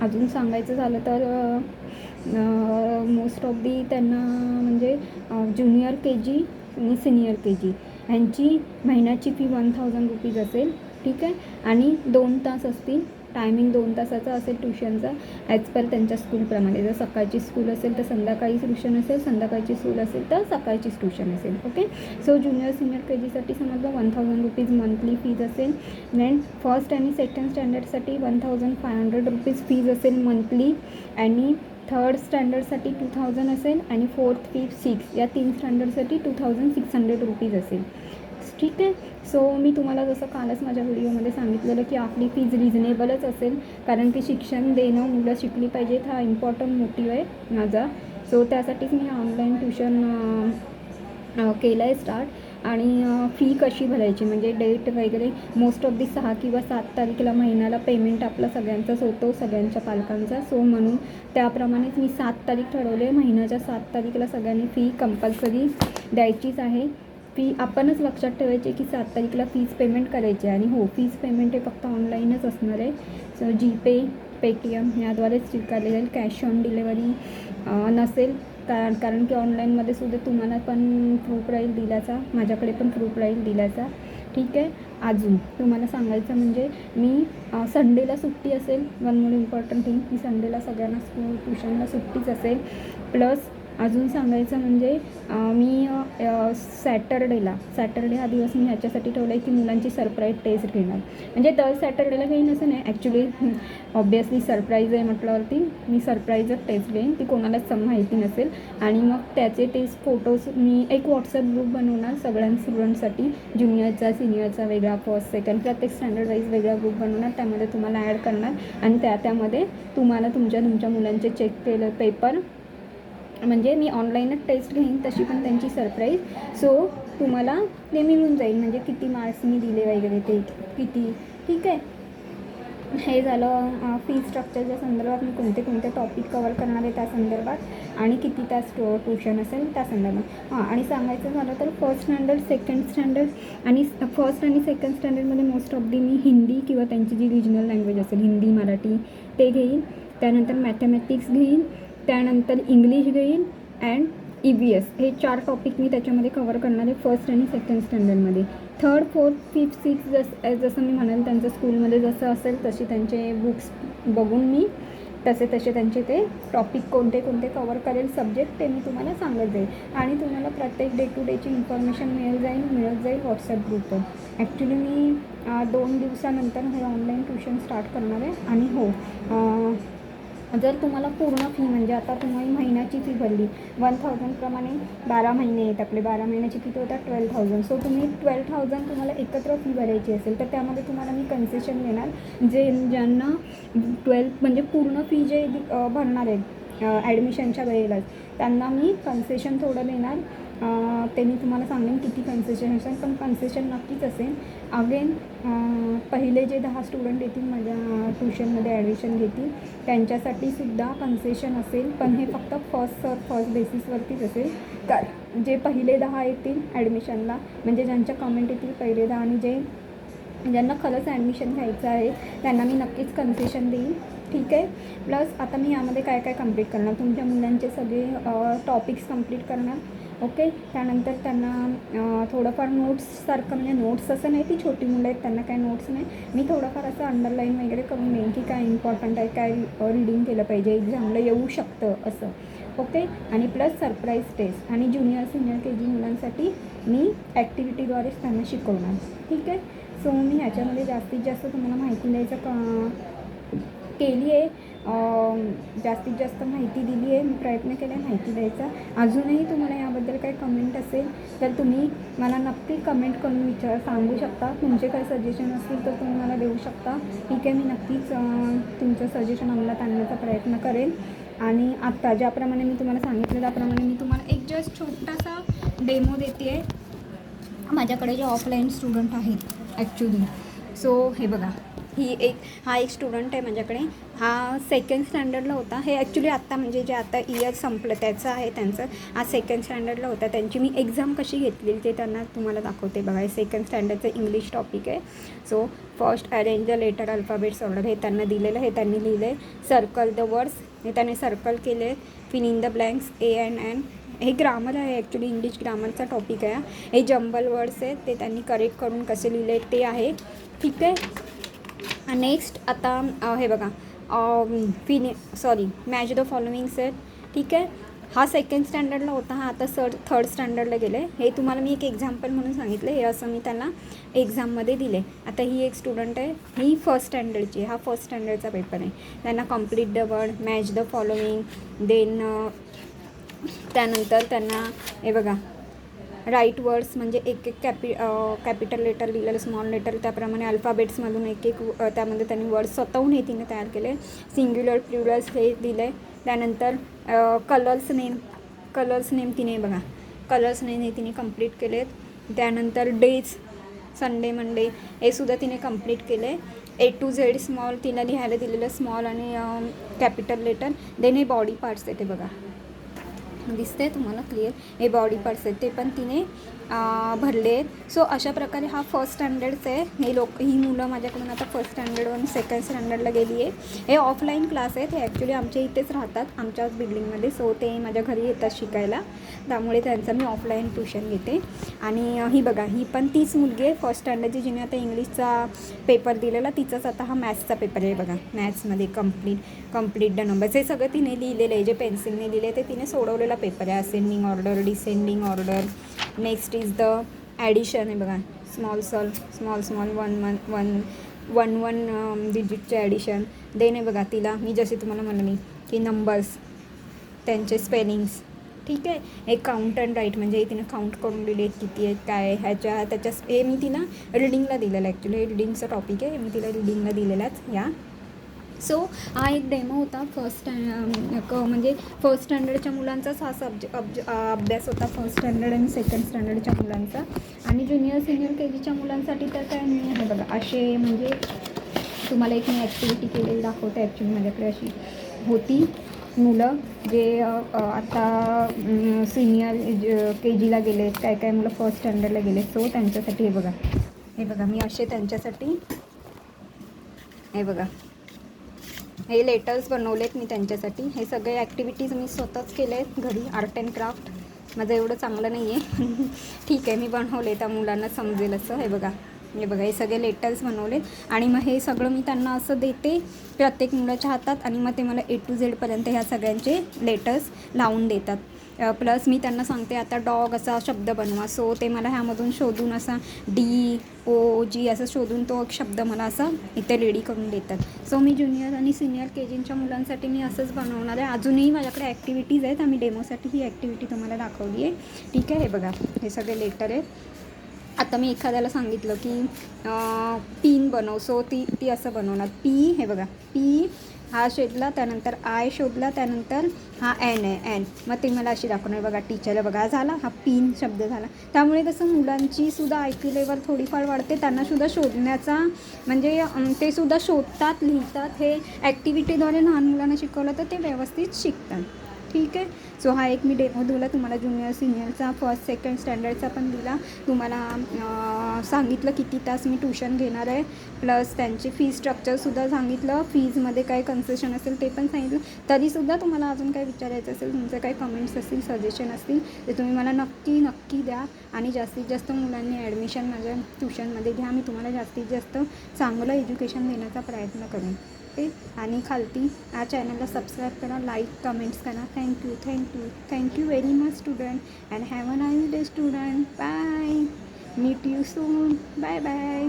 अजून सांगायचं झालं तर मोस्ट ऑफ दी त्यांना म्हणजे ज्युनियर के जी आणि सिनियर के जी ह्यांची महिन्याची फी 1000 रुपीज असेल, ठीक आहे. आणि 2 तास असतील, टायमिंग 2 तासाचा असेल ट्युशनचा ॲज पर त्यांच्या स्कूलप्रमाणे. जर सकाळची स्कूल असेल तर संध्याकाळीच ट्युशन असेल, संध्याकाळची स्कूल असेल तर सकाळचीच ट्युशन असेल. ओके. सो ज्युनियर सिनियर के जीसाठी समजलं 1000 रुपीज मंथली फीज असेल. देन फर्स्ट आणि सेकंड स्टँडर्डसाठी 1500 रुपीज फीज असेल मंथली. आणि थर्ड स्टँडर्डसाठी 2000 असेल. आणि फोर्थ, फिफ्थ, सिक्स या 3 स्टँडर्डसाठी 2600 रुपीज असेल, ठीक आहे. सो मी तुम्हाला जसं कालच माझ्या व्हिडिओमध्ये सांगितलेलं की आपली फीज रिजनेबलच असेल, कारण की शिक्षण देणं, मुलं शिकली पाहिजेत हा इम्पॉर्टंट मोटिव्ह आहे माझा. सो त्यासाठीच मी ऑनलाईन ट्युशन केलं आहे स्टार्ट. आणि फी कशी भरायची म्हणजे डेट वगैरे मोस्ट ऑफ दी 6 किंवा 7 तारखेला महिन्याला पेमेंट आपला सगळ्यांचाच होतो, सगळ्यांच्या पालकांचा. सो म्हणून त्याप्रमाणेच मी 7 तारीख ठरवली आहे. महिन्याच्या 7 तारखेला सगळ्यांनी फी कंपल्सरी द्यायचीच आहे. फी आपणच लक्षात ठेवायची की 7 तारखेला फीज पेमेंट करायची. आणि हो, फीज पेमेंट हे फक्त ऑनलाईनच असणार आहे. सो जीपे, पेटीएम याद्वारेच स्वीकारले जाईल. कॅश ऑन डिलेवरी नसेल, कारण की ऑनलाईनमध्ये सुद्धा तुम्हाला पण प्रूफ राहील दिल्याचा, माझ्याकडे पण प्रूफ राहील दिल्याचा, ठीक आहे. अजून तुम्हाला सांगायचं म्हणजे मी संडेला सुट्टी असेल. वन मोर इम्पॉर्टंट थिंग की संडेला सगळ्यांना स्कूल ट्युशनला सुट्टीच असेल. प्लस अजून सांगायचं म्हणजे मी सॅटर्डे हा दिवस मी ह्याच्यासाठी ठेवला आहे की मुलांची सरप्राईज टेस्ट घेणार. म्हणजे दर सॅटर्डेला घेईन असं नाही, ॲक्च्युली ऑब्वियसली सरप्राईज आहे म्हटल्यावरती मी सरप्राईजच टेस्ट घेईन, ती कोणालाच माहिती नसेल. आणि मग त्याचे टेस्ट फोटोज मी एक व्हॉट्सअप ग्रुप बनवणार सगळ्या स्टुडंटसाठी, ज्युनियरचा, सिनियरचा वेगळा, फर्स्ट सेकंड प्रत्येक स्टँडर्ड वाईज वेगळा ग्रुप बनवणार. त्यामध्ये तुम्हाला ॲड करणार आणि त्यामध्ये तुम्हाला तुमच्या मुलांचे चेक केलं पेपर, म्हणजे मी ऑनलाईनच टेस्ट घेईन तशी पण त्यांची सरप्राईज. सो तुम्हाला ते मिळून जाईल म्हणजे किती मार्क्स मी दिले वगैरे ते किती, ठीक आहे. हे झालं फी स्ट्रक्चरच्या संदर्भात. मी कोणते टॉपिक कवर करणार आहे त्या संदर्भात आणि किती तास ट्युशन असेल त्या संदर्भात. आणि सांगायचं झालं तर फर्स्ट स्टँडर्ड, सेकंड स्टँडर्ड आणि फर्स्ट आणि सेकंड स्टँडर्डमध्ये मोस्ट ऑफ दी मी हिंदी किंवा त्यांची जी रिजनल लँग्वेज असेल, हिंदी, मराठी ते घेईन. त्यानंतर मॅथमॅटिक्स घेईन, त्यानंतर इंग्लिश घेईन अँड EVS हे 4 टॉपिक मी त्याच्यामध्ये कवर करणार आहे फर्स्ट आणि second स्टँडर्डमध्ये. Third, fourth, fifth, six जसं मी म्हणाल त्यांचं स्कूलमध्ये जसं असेल तशी त्यांचे बुक्स बघून मी तसे त्यांचे ते टॉपिक कोणते कवर करेल सब्जेक्ट ते मी तुम्हाला सांगत जाईल. आणि तुम्हाला प्रत्येक डे टू डेची इन्फॉर्मेशन मिळत जाईल व्हॉट्सअप ग्रुपवर. ॲक्च्युली मी 2 दिवसानंतर हे ऑनलाईन ट्युशन स्टार्ट करणार आहे. आणि हो, जर तुम्हाला पूर्ण फी म्हणजे आता तुम्ही महिन्याची फी भरली 1000 प्रमाणे 12 महिने आहेत आपले, 12 महिन्याची किती होतात 12000. सो तुम्ही 12000 तुम्हाला एकत्र फी भरायची असेल तर त्यामध्ये तुम्हाला मी कन्सेशन देणार. ज्यांना 12 म्हणजे पूर्ण फी जे भरणार आहेत ॲडमिशनच्या वेळेलाच त्यांना मी कन्सेशन थोडं देणार. ते मी तुम्हाला सांगेन किती कन्सेशन असेल, पण कन्सेशन नक्कीच असेल. अगेन पहिले जे 10 स्टुडंट येतील माझ्या ट्युशनमध्ये ॲडमिशन घेतील त्यांच्यासाठी सुद्धा कन्सेशन असेल, पण हे फक्त फर्स्ट बेसिसवरतीच असेल. तर जे पहिले 10 येतील ॲडमिशनला म्हणजे ज्यांच्या कमेंट येतील पहिले 10 आणि ज्यांना खरंच ॲडमिशन घ्यायचं आहे त्यांना मी नक्कीच कन्सेशन देईन, ठीक आहे. प्लस आता मी यामध्ये काय कंप्लीट करणार, तुमच्या मुलांचे सगळे टॉपिक्स कंप्लीट करणार, ओके. त्यानंतर त्यांना थोडंफार नोट्ससारखं म्हणजे नोट्स असं नाही, ती छोटी मुलं आहेत त्यांना काय नोट्स नाही, मी थोडंफार असं अंडरलाईन वगैरे करून देईन की काय इम्पॉर्टंट आहे, काय रीडिंग केलं पाहिजे, एक्झामला येऊ शकतं असं, ओके. आणि प्लस सरप्राईज टेस्ट. आणि ज्युनियर सिनियर के जी मुलांसाठी मी ॲक्टिव्हिटीद्वारेच त्यांना शिकवणार, ठीक आहे. सो मी ह्याच्यामध्ये जास्तीत जास्त तुम्हाला माहिती द्यायचं केली आहे, जास्तीत जास्त माहिती दिली आहे, मी प्रयत्न केला आहे माहिती द्यायचा. अजूनही तुम्हाला याबद्दल काही कमेंट असेल तर तुम्ही मला नक्की कमेंट करून सांगू शकता. तुमचे काही सजेशन असतील तर तुम्ही मला देऊ शकता, ठीक आहे. मी नक्कीच तुमचं सजेशन अंमलात आणण्याचा प्रयत्न करेन. आणि आत्ता ज्याप्रमाणे मी तुम्हाला सांगितलं त्याप्रमाणे मी तुम्हाला एक जस्ट छोटासा डेमो देते आहे माझ्याकडे जे ऑफलाईन स्टुडंट आहेत ॲक्च्युली. सो हे बघा, हा एक स्टुडंट आहे माझ्याकडे. हा सेकंड स्टँडर्डला होता. हे ॲक्च्युली आत्ता म्हणजे जे आता इयर संपलं त्याचं आहे त्यांचं. हा सेकंड स्टँडर्डला होता. त्यांची मी एक्झाम कशी घेतलेली ते त्यांना तुम्हाला दाखवते बघा. हे सेकंड स्टँडर्डचं इंग्लिश टॉपिक आहे. So first arrange the letter alphabets order हे त्यांना दिलेलं. हे त्यांनी लिहिलं आहे. सर्कल द वर्ड्स हे त्यांनी सर्कल केले. Fill in the blanks a and an. हे ग्रामर आहे ॲक्च्युली इंग्लिश ग्रामरचा टॉपिक आहे. हे जंबल वर्ड्स आहेत ते त्यांनी करेक्ट करून कसे लिहिले ते आहे. ठीक आहे. नेक्स्ट आता हे बघा मॅच द फॉलोइंग्स आहेत. ठीक आहे. हा सेकंड स्टँडर्डला होता. हा आता थर्ड स्टँडर्डला गेले. हे तुम्हाला मी एक एक्झाम्पल म्हणून सांगितलं. हे असं मी त्यांना एक्झाममध्ये दिले. आता ही एक स्टुडंट आहे. ही फर्स्ट स्टँडर्डची. हा फर्स्ट स्टँडर्डचा पेपर आहे. त्यांना complete the word, match the following, then त्यानंतर त्यांना हे बघा राईट वर्ड्स म्हणजे एक कॅपिटल लेटर लिहिलेलं, स्मॉल लेटर, त्याप्रमाणे अल्फाबेट्समधून एक त्यामध्ये त्यांनी वर्ड्स स्वतःहून हे तिने तयार केले. सिंग्युलर प्लुरल्स हे दिले. त्यानंतर कलर्स नेम तिने बघा कलर्स नेम हे तिने कंप्लीट केलेत. त्यानंतर डेज संडे मंडे हे सुद्धा तिने कंप्लीट केले. A to Z स्मॉल तिला लिहायला दिलेलं, स्मॉल आणि कॅपिटल लेटर. देन हे बॉडी पार्ट्स आहे ते बघा दिसते तुम्हाला क्लिअर. हे बॉडी पार्ट्स आहेत ते पण तिने भरले आहेत. सो अशा प्रकारे हा फर्स्ट स्टँडर्डचं आहे. ही मुलं माझ्याकडून आता फर्स्ट स्टँडर्डवरून सेकंड स्टँडर्डला गेली आहे. हे ऑफलाईन क्लास आहेत. हे ॲक्च्युली आमच्या इथेच राहतात, आमच्याच बिल्डिंगमध्ये. सो ते माझ्या घरी येतात शिकायला, त्यामुळे त्यांचं मी ऑफलाईन ट्युशन घेते. आणि ही बघा ही पण तीच मुलगी आहे फर्स्ट स्टँडर्डची जिने आता इंग्लिशचा पेपर दिलेला. तिचाच आता हा मॅथ्सचा पेपर आहे बघा. मॅथ्समध्ये कंप्लीट द नंबर्स हे सगळं तिने लिहिलेलं आहे. जे पेन्सिलने लिहिले ते तिने सोडवलेला पेपर आहे. Ascending order, descending order. Next is the addition आहे बघा. स्मॉल वन डिजिटचे ॲडिशन. देन आहे बघा तिला मी जसे तुम्हाला म्हणलं की नंबर्स त्यांचे स्पेलिंग्स. ठीक आहे. हे काउंट अँड राईट म्हणजे तिने काउंट करून दिले किती आहेत काय त्याच्या हे मी तिला रिडिंगला दिलेलं. ॲक्च्युली हे रिडिंगचं टॉपिक आहे. मी तिला रिडिंगला दिलेलाच या. सो हा एक डेमो होता म्हणजे फर्स्ट स्टँडर्डच्या मुलांचाच हा अभ्यास होता. फर्स्ट स्टँडर्ड आणि सेकंड स्टँडर्डच्या मुलांचा. आणि ज्युनियर सिनियर KGच्या मुलांसाठी तर काय नाही आहे बघा. असे म्हणजे तुम्हाला एक मी ॲक्टिव्हिटी केलेली दाखवते. ॲक्च्युली माझ्याकडे अशी होती मुलं जे आता सिनियर KGला गेले, काय मुलं फर्स्ट स्टँडर्डला गेले. सो त्यांच्यासाठी हे बघा मी असे त्यांच्यासाठी हे बघा हे लेटर्स बनवलेत मी त्यांच्यासाठी. हे सगळे ॲक्टिव्हिटीज मी स्वतःच केले आहेत घरी. आर्ट अँड क्राफ्ट माझं एवढं चांगलं नाही आहे. ठीक आहे मी बनवले त्या मुलांना समजेल असं. हे बघा हे सगळे लेटर्स बनवले. आणि मग हे सगळं मी त्यांना असं देते प्रत्येक मुलाच्या हातात. आणि मग ते मला A to Z पर्यंत ह्या सगळ्यांचे लेटर्स लावून देतात. प्लस मी त्यांना सांगते आता डॉग असा शब्द बनवा. सो ते मला ह्यामधून शोधून असा DOG असं शोधून तो शब्द मला असा इथे रेडी करून देतात. सो मी ज्युनियर आणि सिनियर KGच्या मुलांसाठी मी असंच बनवणार आहे. अजूनही माझ्याकडे ॲक्टिव्हिटीज आहेत. आम्ही डेमोसाठी ही ॲक्टिव्हिटी तुम्हाला दाखवली आहे. ठीक आहे. हे बघा हे सगळे लेटर आहेत. आता मी एखाद्याला सांगितलं की पिन बनव. सो ती असं बनवणार. हे बघा P हा शोधला, त्यानंतर I शोधला, त्यानंतर हा N आहे N. मग ते मला अशी दाखवणार बघा टीचरला बघा झाला हा पिन शब्द झाला. त्यामुळे कसं मुलांची सुद्धा IQ लेवल थोडीफार वाढते. त्यांनासुद्धा शोधण्याचा म्हणजे ते सुद्धा शोधतात, लिहितात. हे ॲक्टिव्हिटीद्वारे लहान मुलांना शिकवलं तर ते व्यवस्थित शिकतात. ठीक आहे. सो हा एक मी डेमो दिला तुम्हाला ज्युनियर सिनियरचा, फर्स्ट सेकंड स्टँडर्डचा पण दिला तुम्हाला. सांगितलं किती तास मी ट्यूशन घेणार आहे, प्लस त्यांची फी स्ट्रक्चरसुद्धा सांगितलं. फीजमध्ये काय कन्सेशन असेल ते पण सांगितलं. तरीसुद्धा तुम्हाला अजून काय विचारायचं असेल, तुमचे काही कमेंट्स असतील, सजेशन असतील ते तुम्ही मला नक्की द्या. आणि जास्तीत जास्त मुलांनी ॲडमिशन माझ्या ट्यूशनमध्ये घ्या. मी तुम्हाला जास्तीत जास्त चांगलं एज्युकेशन देण्याचा प्रयत्न करेन. आणि खालती या चॅनलला सबस्क्राईब करा, लाईक कमेंट्स करा. Thank you very much student and have a nice day student. Bye. Meet you soon. Bye.